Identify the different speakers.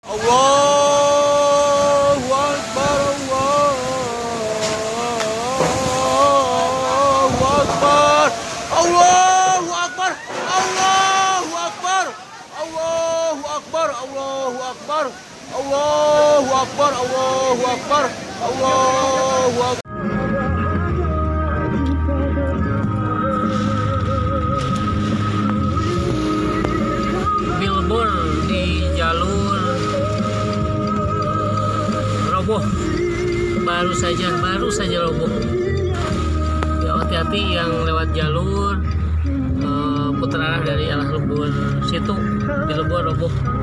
Speaker 1: Allahu Akbar, Allahu Akbar, Allahu Akbar, Allahu Akbar, Allahu Akbar, Allahu Akbar, Allahu Akbar, Allahu Akbar, Allahu Akbar.
Speaker 2: Billboard di jalur roboh, baru saja roboh. Ya, hati-hati yang lewat jalur putar arah dari arah Luar situ, billboard roboh.